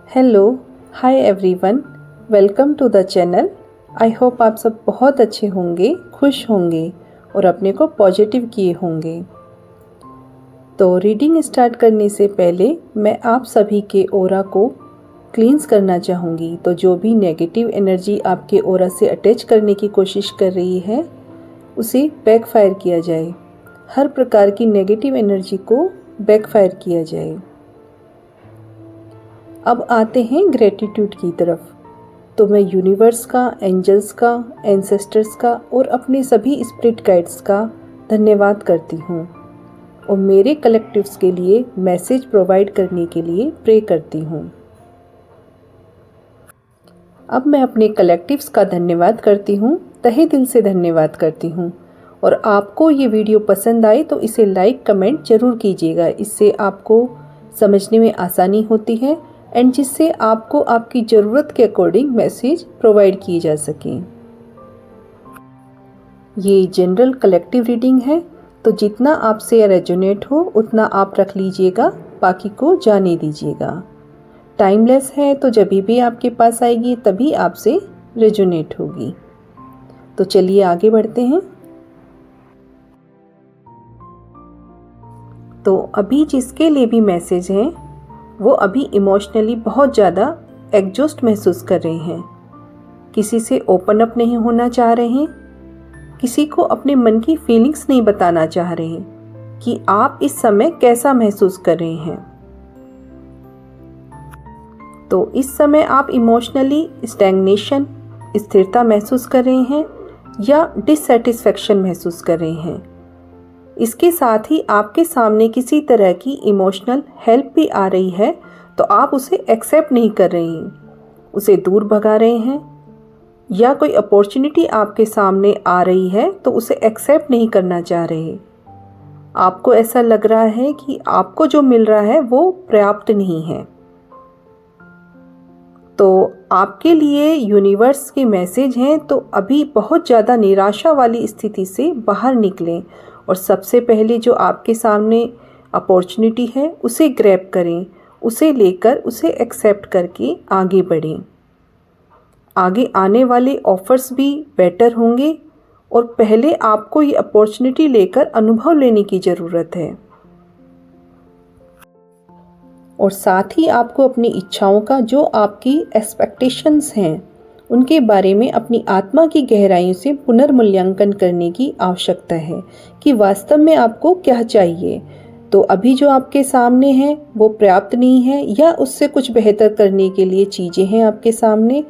Hello, hi everyone, welcome to the channel. I hope आप सब बहुत अच्छे होंगे, खुश होंगे और अपने को पॉजिटिव किए होंगे। तो रीडिंग स्टार्ट करने से पहले मैं आप सभी के ऑरा को क्लींस करना चाहूँगी। तो जो भी नेगेटिव एनर्जी आपके ऑरा से अटैच करने की कोशिश कर रही है उसे बैकफायर किया जाए। हर प्रकार की नेगेटिव एनर्जी को बैकफायर किया जाए। अब आते हैं ग्रेटिट्यूड की तरफ। तो मैं यूनिवर्स का, एंजल्स का, एंसेस्टर्स का और अपने सभी स्पिरिट गाइड्स का धन्यवाद करती हूँ और मेरे कलेक्टिव्स के लिए मैसेज प्रोवाइड करने के लिए प्रे करती हूँ। अब मैं अपने कलेक्टिव्स का धन्यवाद करती हूँ, तहे दिल से धन्यवाद करती हूँ। और आपको ये वीडियो पसंद आए तो इसे लाइक कमेंट ज़रूर कीजिएगा। इससे आपको समझने में आसानी होती है एंड जिससे आपको आपकी ज़रूरत के अकॉर्डिंग मैसेज प्रोवाइड किए जा सकें। ये जनरल कलेक्टिव रीडिंग है, तो जितना आपसे रेजोनेट हो उतना आप रख लीजिएगा, बाकी को जाने दीजिएगा। टाइमलेस है, तो जब भी आपके पास आएगी तभी आपसे रेजोनेट होगी। तो चलिए आगे बढ़ते हैं। तो अभी जिसके लिए भी मैसेज हैं वो अभी इमोशनली बहुत ज़्यादा एग्जॉस्ट महसूस कर रहे हैं। किसी से ओपन अप नहीं होना चाह रहे हैं, किसी को अपने मन की फीलिंग्स नहीं बताना चाह रहे हैं कि आप इस समय कैसा महसूस कर रहे हैं। तो इस समय आप इमोशनली स्टैग्नेशन, स्थिरता महसूस कर रहे हैं या डिससेटिस्फैक्शन महसूस कर रहे हैं। इसके साथ ही आपके सामने किसी तरह की इमोशनल हेल्प भी आ रही है तो आप उसे एक्सेप्ट नहीं कर रहे हैं, उसे दूर भगा रहे हैं। या कोई अपॉर्चुनिटी आपके सामने आ रही है तो उसे एक्सेप्ट नहीं करना चाह रहे। आपको ऐसा लग रहा है कि आपको जो मिल रहा है वो पर्याप्त नहीं है। तो आपके लिए यूनिवर्स के मैसेज हैं, तो अभी बहुत ज़्यादा निराशा वाली स्थिति से बाहर निकलें और सबसे पहले जो आपके सामने अपॉर्चुनिटी है उसे ग्रैब करें, उसे लेकर उसे एक्सेप्ट करके आगे बढ़ें। आगे आने वाले ऑफर्स भी बेटर होंगे और पहले आपको ये अपॉर्चुनिटी लेकर अनुभव लेने की ज़रूरत है। और साथ ही आपको अपनी इच्छाओं का, जो आपकी एक्सपेक्टेशंस हैं, उनके बारे में अपनी आत्मा की गहराइयों से पुनर्मूल्यांकन करने की आवश्यकता है कि वास्तव में आपको क्या चाहिए। तो अभी जो आपके सामने है वो पर्याप्त नहीं है या उससे कुछ बेहतर करने के लिए चीज़ें हैं आपके सामने।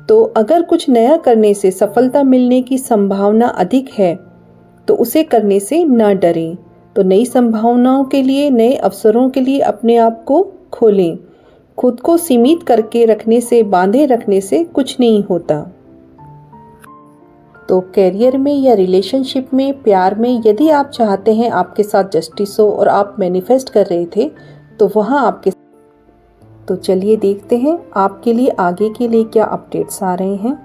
तो अगर कुछ नया करने से सफलता मिलने की संभावना अधिक है तो उसे करने से ना डरें। तो नई संभावनाओं के लिए, नए अवसरों के लिए अपने आप को खोलें। खुद को सीमित करके रखने से, बांधे रखने से कुछ नहीं होता। तो करियर में या रिलेशनशिप में, प्यार में, यदि आप चाहते हैं आपके साथ जस्टिस हो और आप मैनिफेस्ट कर रहे थे तो वहाँ आपके। तो चलिए देखते हैं आपके लिए आगे के लिए क्या अपडेट्स आ रहे हैं।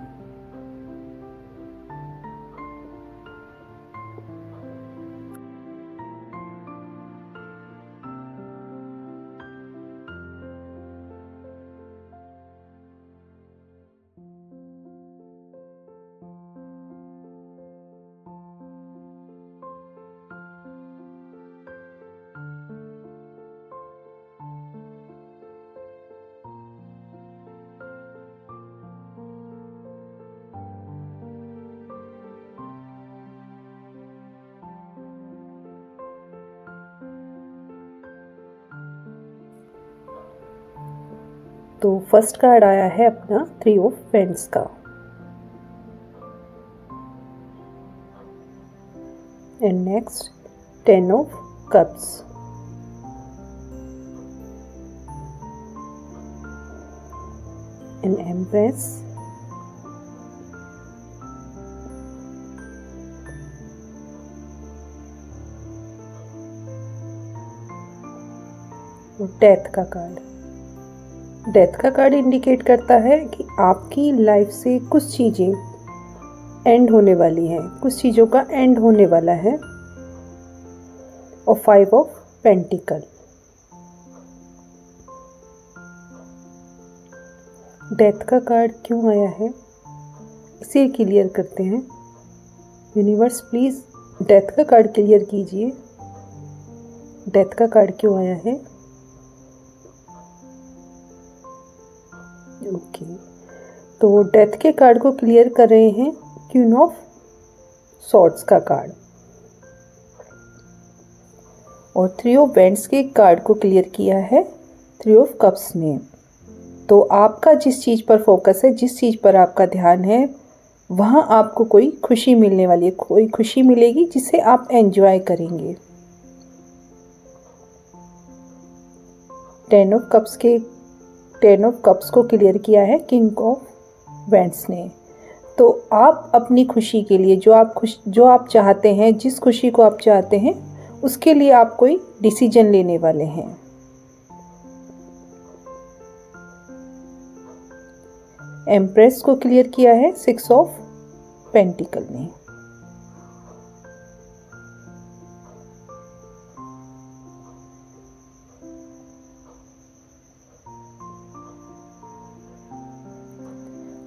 तो फर्स्ट कार्ड आया है अपना 3 ऑफ पेंट्स का। And next 10 of cups. And empress. और डेथ का कार्ड। डेथ का कार्ड इंडिकेट करता है कि आपकी लाइफ से कुछ चीज़ें एंड होने वाली हैं, कुछ चीज़ों का एंड होने वाला है। और 5 ऑफ पेंटिकल। डेथ का कार्ड क्यों आया है, इसे क्लियर करते हैं। यूनिवर्स प्लीज़ डेथ का कार्ड क्लियर कीजिए। डेथ का कार्ड क्यों आया है? ओके, तो डेथ के कार्ड को क्लियर कर रहे हैं क्वीन ऑफ सॉर्ड्स का कार्ड, और थ्री ऑफ वैंड्स के कार्ड को क्लियर किया है थ्री ऑफ कप्स ने। तो आपका जिस चीज़ पर फोकस है, जिस चीज़ पर आपका ध्यान है, वहाँ आपको कोई खुशी मिलने वाली है, कोई खुशी मिलेगी जिसे आप एंजॉय करेंगे। टेन ऑफ कप्स को क्लियर किया है किंग ऑफ वैंड्स ने। तो आप अपनी खुशी के लिए जो आप चाहते हैं, जिस खुशी को आप चाहते हैं, उसके लिए आप कोई डिसीजन लेने वाले हैं। एम्प्रेस को क्लियर किया है सिक्स ऑफ पेंटिकल ने।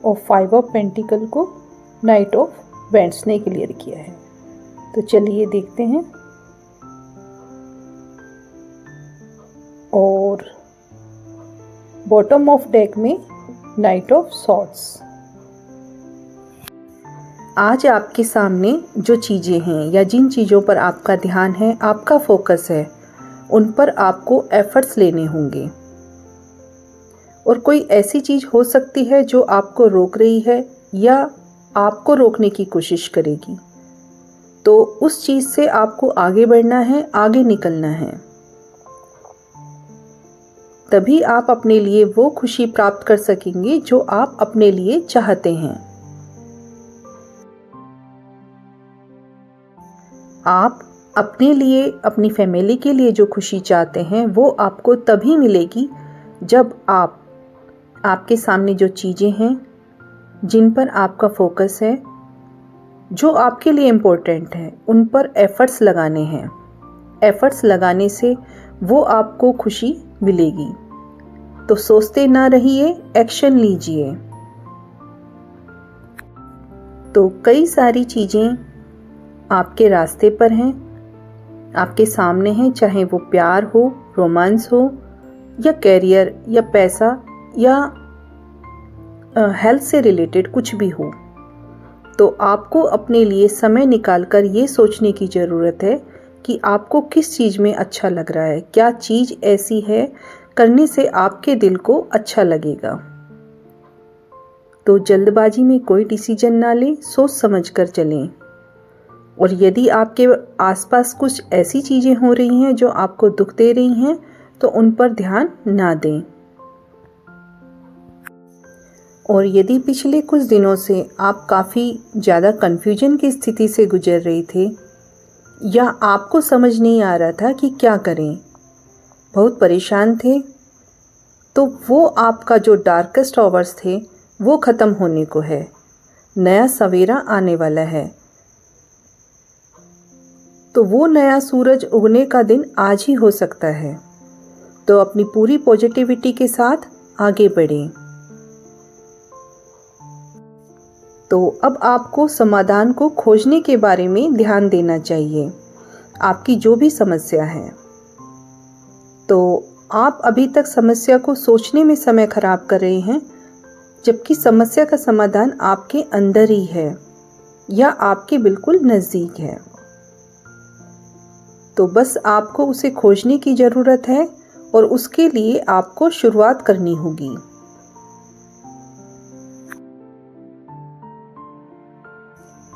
और फाइव ऑफ पेंटिकल को नाइट ऑफ वैंड्स ने क्लियर किया है। तो चलिए देखते हैं। और बॉटम ऑफ डेक में नाइट ऑफ सॉर्ड्स। आज आपके सामने जो चीज़ें हैं या जिन चीज़ों पर आपका ध्यान है, आपका फोकस है, उन पर आपको एफर्ट्स लेने होंगे। और कोई ऐसी चीज़ हो सकती है जो आपको रोक रही है या आपको रोकने की कोशिश करेगी। तो उस चीज़ से आपको आगे बढ़ना है, आगे निकलना है। तभी आप अपने लिए वो खुशी प्राप्त कर सकेंगे जो आप अपने लिए चाहते हैं। आप अपने लिए, अपनी फैमिली के लिए जो खुशी चाहते हैं, वो आपको तभी मिलेगी जब आपके सामने जो चीज़ें हैं, जिन पर आपका फोकस है, जो आपके लिए इम्पोर्टेंट है, उन पर एफर्ट्स लगाने हैं। एफर्ट्स लगाने से वो आपको खुशी मिलेगी। तो सोचते ना रहिए, एक्शन लीजिए। तो कई सारी चीज़ें आपके रास्ते पर हैं, आपके सामने हैं, चाहे वो प्यार हो, रोमांस हो, या कैरियर, या पैसा, या हेल्थ से रिलेटेड कुछ भी हो। तो आपको अपने लिए समय निकालकर ये सोचने की ज़रूरत है कि आपको किस चीज़ में अच्छा लग रहा है, क्या चीज़ ऐसी है करने से आपके दिल को अच्छा लगेगा। तो जल्दबाजी में कोई डिसीजन ना लें, सोच समझ कर चलें। और यदि आपके आसपास कुछ ऐसी चीज़ें हो रही हैं जो आपको दुख दे रही हैं, तो उन पर ध्यान ना दें। और यदि पिछले कुछ दिनों से आप काफ़ी ज़्यादा कन्फ्यूजन की स्थिति से गुजर रहे थे, या आपको समझ नहीं आ रहा था कि क्या करें, बहुत परेशान थे, तो वो आपका जो डार्केस्ट आवर्स थे वो ख़त्म होने को है। नया सवेरा आने वाला है। तो वो नया सूरज उगने का दिन आज ही हो सकता है। तो अपनी पूरी पॉजिटिविटी के साथ आगे बढ़ें। तो अब आपको समाधान को खोजने के बारे में ध्यान देना चाहिए, आपकी जो भी समस्या है। तो आप अभी तक समस्या को सोचने में समय खराब कर रहे हैं, जबकि समस्या का समाधान आपके अंदर ही है या आपके बिल्कुल नज़दीक है। तो बस आपको उसे खोजने की ज़रूरत है और उसके लिए आपको शुरुआत करनी होगी।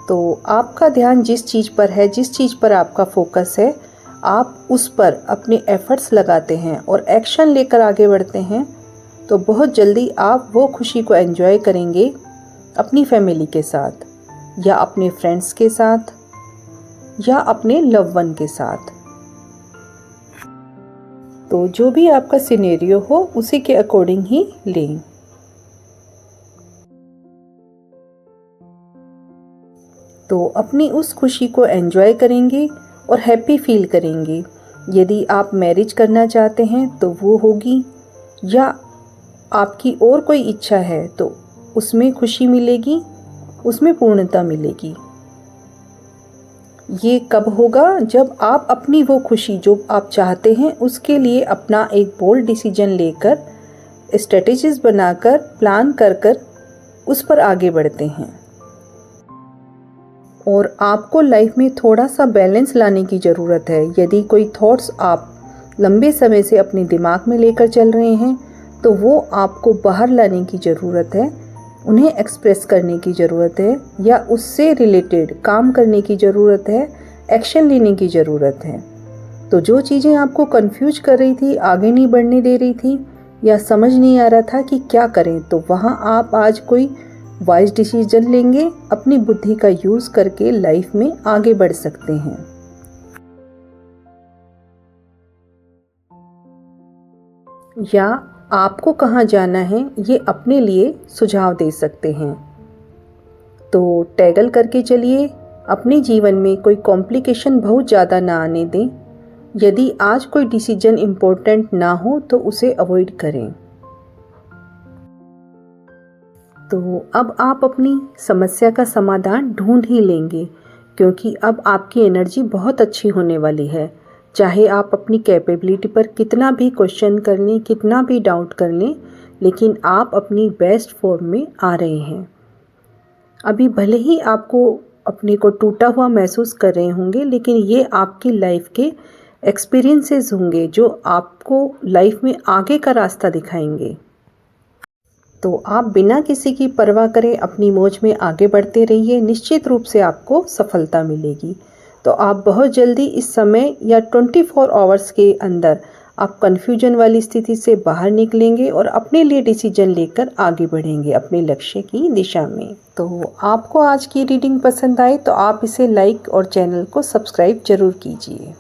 तो आपका ध्यान जिस चीज़ पर है, जिस चीज़ पर आपका फोकस है, आप उस पर अपने एफर्ट्स लगाते हैं और एक्शन लेकर आगे बढ़ते हैं, तो बहुत जल्दी आप वो खुशी को एंजॉय करेंगे अपनी फैमिली के साथ, या अपने फ्रेंड्स के साथ, या अपने लव वन के साथ। तो जो भी आपका सिनेरियो हो, उसी के अकॉर्डिंग ही लें। तो अपनी उस खुशी को एंजॉय करेंगे और हैप्पी फील करेंगे। यदि आप मैरिज करना चाहते हैं तो वो होगी, या आपकी और कोई इच्छा है तो उसमें खुशी मिलेगी, उसमें पूर्णता मिलेगी। ये कब होगा? जब आप अपनी वो खुशी जो आप चाहते हैं उसके लिए अपना एक बोल्ड डिसीजन लेकर, स्ट्रेटेजीज बनाकर, प्लान कर कर उस पर आगे बढ़ते हैं। और आपको लाइफ में थोड़ा सा बैलेंस लाने की ज़रूरत है। यदि कोई थॉट्स आप लंबे समय से अपने दिमाग में लेकर चल रहे हैं तो वो आपको बाहर लाने की ज़रूरत है, उन्हें एक्सप्रेस करने की ज़रूरत है, या उससे रिलेटेड काम करने की ज़रूरत है, एक्शन लेने की ज़रूरत है। तो जो चीज़ें आपको कंफ्यूज कर रही थी, आगे नहीं बढ़ने दे रही थी, या समझ नहीं आ रहा था कि क्या करें, तो वहाँ आप आज कोई वाइज डिसीजन लेंगे, अपनी बुद्धि का यूज़ करके लाइफ में आगे बढ़ सकते हैं। या आपको कहाँ जाना है ये अपने लिए सुझाव दे सकते हैं। तो टैगल करके चलिए, अपने जीवन में कोई कॉम्प्लिकेशन बहुत ज़्यादा ना आने दें। यदि आज कोई डिसीजन इम्पोर्टेंट ना हो तो उसे अवॉइड करें। तो अब आप अपनी समस्या का समाधान ढूंढ ही लेंगे, क्योंकि अब आपकी एनर्जी बहुत अच्छी होने वाली है। चाहे आप अपनी कैपेबिलिटी पर कितना भी क्वेश्चन कर लें, कितना भी डाउट कर लें, लेकिन आप अपनी बेस्ट फॉर्म में आ रहे हैं। अभी भले ही आपको अपने को टूटा हुआ महसूस कर रहे होंगे, लेकिन ये आपकी लाइफ के एक्सपीरियंसेस होंगे जो आपको लाइफ में आगे का रास्ता दिखाएंगे। तो आप बिना किसी की परवाह करे अपनी मौज में आगे बढ़ते रहिए, निश्चित रूप से आपको सफलता मिलेगी। तो आप बहुत जल्दी इस समय या 24 आवर्स के अंदर आप कन्फ्यूजन वाली स्थिति से बाहर निकलेंगे और अपने लिए डिसीजन लेकर आगे बढ़ेंगे अपने लक्ष्य की दिशा में। तो आपको आज की रीडिंग पसंद आए तो आप इसे लाइक और चैनल को सब्सक्राइब जरूर कीजिए।